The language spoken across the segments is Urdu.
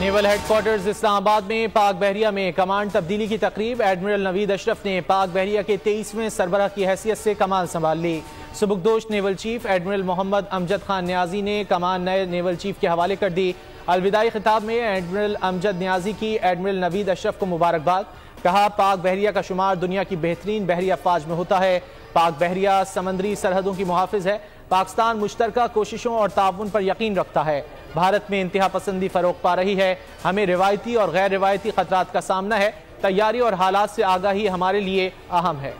نیول ہیڈ کوارٹرز اسلام آباد میں پاک بحریہ میں کمانڈ تبدیلی کی تقریب۔ ایڈمرل نوید اشرف نے پاک بحریہ کے 23ویں سربراہ کی حیثیت سے کمان سنبھال لی۔ سبکدوش نیول چیف ایڈمرل محمد امجد خان نیازی نے کمان نئے نیول چیف کے حوالے کر دی۔ الوداعی خطاب میں ایڈمرل امجد نیازی کی ایڈمرل نوید اشرف کو مبارکباد۔ کہا پاک بحریہ کا شمار دنیا کی بہترین بحری افواج میں ہوتا ہے۔ پاک بحریہ سمندری سرحدوں کی محافظ ہے۔ پاکستان مشترکہ کوششوں اور تعاون پر یقین رکھتا ہے۔ بھارت میں انتہا پسندی فروغ پا رہی ہے۔ ہمیں روایتی اور غیر روایتی خطرات کا سامنا ہے۔ تیاری اور حالات سے آگاہی ہمارے لیے اہم ہے۔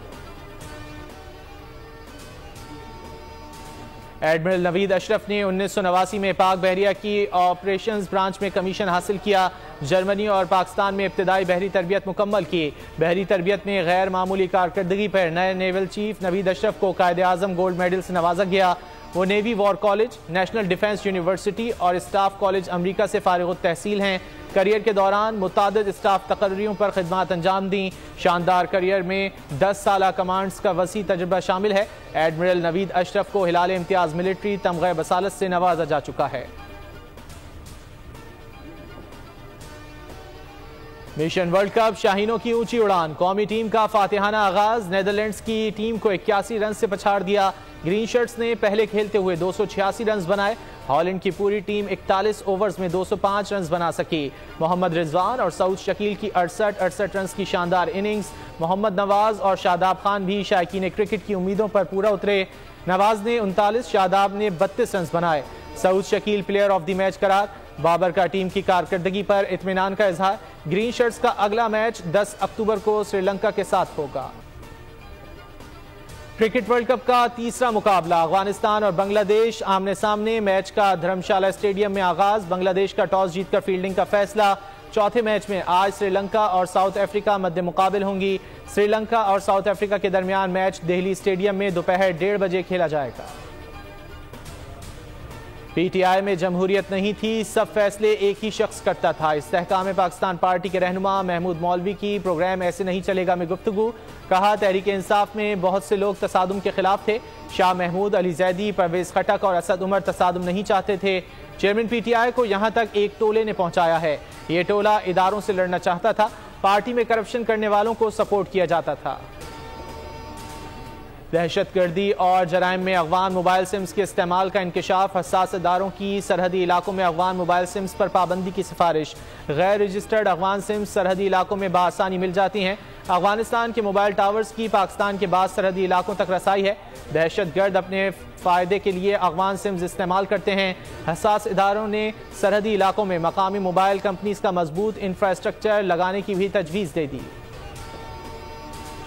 ایڈمرل نوید اشرف نے 1989 میں پاک بحریہ کی آپریشنز برانچ میں کمیشن حاصل کیا۔ جرمنی اور پاکستان میں ابتدائی بحری تربیت مکمل کی۔ بحری تربیت میں غیر معمولی کارکردگی پر نئے نیول چیف نوید اشرف کو قائد اعظم گولڈ میڈل سے نوازا گیا۔ وہ navy war college, national defence university اور اسٹاف کالج امریکہ سے فارغ التحصیل ہیں۔ کریئر کے دوران متعدد اسٹاف تقرریوں پر خدمات انجام دیں۔ شاندار کریئر میں 10 سالہ کمانڈز کا وسیع تجربہ شامل ہے۔ ایڈمرل نوید اشرف کو ہلال امتیاز ملٹری تمغہ بصالت سے نوازا جا چکا ہے۔ مشن ورلڈ کپ شاہینوں کی اونچی اڑان، قومی ٹیم کا فاتحانہ آغاز۔ نیدرلینڈز کی ٹیم کو 81 رن سے پچھاڑ دیا۔ گرین شرٹس نے پہلے کھیلتے ہوئے 286 رنز بنائے۔ ہالینڈ کی پوری ٹیم 41 اوورز میں 205 رنز بنا سکی۔ محمد رضوان اور سعود شکیل کی 68 رنز کی شاندار اننگز۔ محمد نواز اور شاداب خان بھی شائقین کرکٹ کی امیدوں پر پورا اترے۔ نواز نے 39، شاداب نے 32 رنز بنائے۔ Saud Shakeel player of the match قرار۔ بابر کا ٹیم کی کارکردگی پر اطمینان کا اظہار۔ گرین شرٹس کا اگلا میچ 10 اکتوبر کو سری لنکا کے ساتھ ہوگا۔ کرکٹ ورلڈ کپ کا تیسرا مقابلہ افغانستان اور بنگلہ دیش آمنے سامنے۔ میچ کا دھرمشالہ اسٹیڈیم میں آغاز۔ بنگلہ دیش کا ٹاس جیت کر فیلڈنگ کا فیصلہ۔ چوتھے میچ میں آج سری لنکا اور ساؤتھ افریقہ مد مقابل ہوں گی۔ سری لنکا اور ساؤتھ افریقہ کے درمیان میچ دہلی اسٹیڈیم میں دوپہر 1:30 بجے کھیلا جائے گا۔ پی ٹی آئی میں جمہوریت نہیں تھی، سب فیصلے ایک ہی شخص کرتا تھا۔ استحکام پاکستان پارٹی کے رہنما محمود مولوی کی پروگرام ایسے نہیں چلے گا میں گفتگو۔ کہا تحریک انصاف میں بہت سے لوگ تصادم کے خلاف تھے۔ شاہ محمود، علی زیدی، پرویز خٹک اور اسد عمر تصادم نہیں چاہتے تھے۔ چیئرمین پی ٹی آئی کو یہاں تک ایک ٹولے نے پہنچایا ہے۔ یہ ٹولہ اداروں سے لڑنا چاہتا تھا۔ پارٹی میں کرپشن کرنے والوں کو سپورٹ کیا جاتا تھا۔ دہشت گردی اور جرائم میں افغان موبائل سمز کے استعمال کا انکشاف۔ حساس اداروں کی سرحدی علاقوں میں افغان موبائل سمز پر پابندی کی سفارش۔ غیر رجسٹرڈ افغان سمز سرحدی علاقوں میں بآسانی مل جاتی ہیں۔ افغانستان کے موبائل ٹاورز کی پاکستان کے بعض سرحدی علاقوں تک رسائی ہے۔ دہشت گرد اپنے فائدے کے لیے افغان سمز استعمال کرتے ہیں۔ حساس اداروں نے سرحدی علاقوں میں مقامی موبائل کمپنیز کا مضبوط انفراسٹرکچر لگانے کی بھی تجویز دے دی۔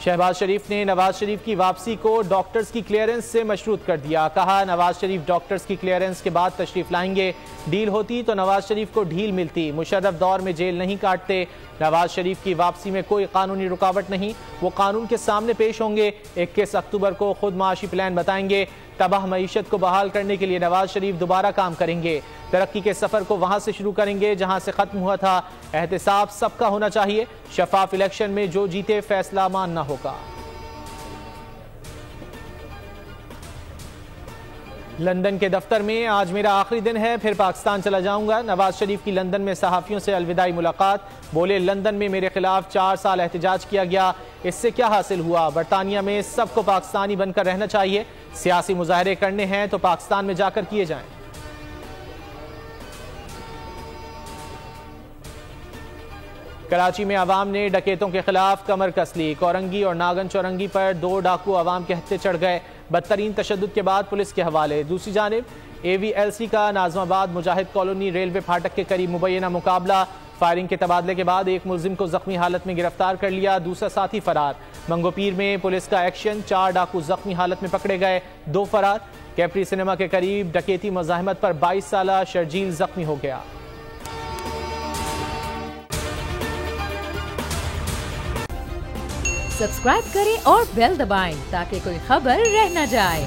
شہباز شریف نے نواز شریف کی واپسی کو ڈاکٹرز کی کلیئرنس سے مشروط کر دیا۔ کہا نواز شریف ڈاکٹرز کی کلیئرنس کے بعد تشریف لائیں گے۔ ڈیل ہوتی تو نواز شریف کو ڈھیل ملتی۔ مشرف دور میں جیل نہیں کاٹتے۔ نواز شریف کی واپسی میں کوئی قانونی رکاوٹ نہیں، وہ قانون کے سامنے پیش ہوں گے۔ 21 اکتوبر کو خود معاشی پلان بتائیں گے۔ تباہ معیشت کو بحال کرنے کے لیے نواز شریف دوبارہ کام کریں گے۔ ترقی کے سفر کو وہاں سے شروع کریں گے جہاں سے ختم ہوا تھا۔ احتساب سب کا ہونا چاہیے۔ شفاف الیکشن میں جو جیتے فیصلہ ماننا ہوگا۔ لندن کے دفتر میں آج میرا آخری دن ہے، پھر پاکستان چلا جاؤں گا۔ نواز شریف کی لندن میں صحافیوں سے الوداعی ملاقات۔ بولے لندن میں میرے خلاف 4 سال احتجاج کیا گیا، اس سے کیا حاصل ہوا؟ برطانیہ میں سب کو پاکستانی بن کر رہنا چاہیے۔ سیاسی مظاہرے کرنے ہیں تو پاکستان میں جا کر کیے جائیں۔ کراچی میں عوام نے ڈکیتوں کے خلاف کمر کس لی۔ کورنگی اور ناگن چورنگی پر 2 ڈاکو عوام کے ہتھے چڑھ گئے، بدترین تشدد کے بعد پولیس کے حوالے۔ دوسری جانب اے وی ایل سی کا ناظم آباد مجاہد کالونی ریلوے پھاٹک کے قریب مبینہ مقابلہ۔ فائرنگ کے تبادلے کے بعد ایک ملزم کو زخمی حالت میں گرفتار کر لیا، دوسرا ساتھی فرار۔ منگو پیر میں پولیس کا ایکشن، 4 ڈاکو زخمی حالت میں پکڑے گئے، 2 فرار۔ کیپری سنیما کے قریب ڈکیتی مزاحمت پر 22 سالہ شرجیل زخمی ہو گیا۔ سبسکرائب کریں اور بیل دبائیں تاکہ کوئی خبر رہ نہ جائے۔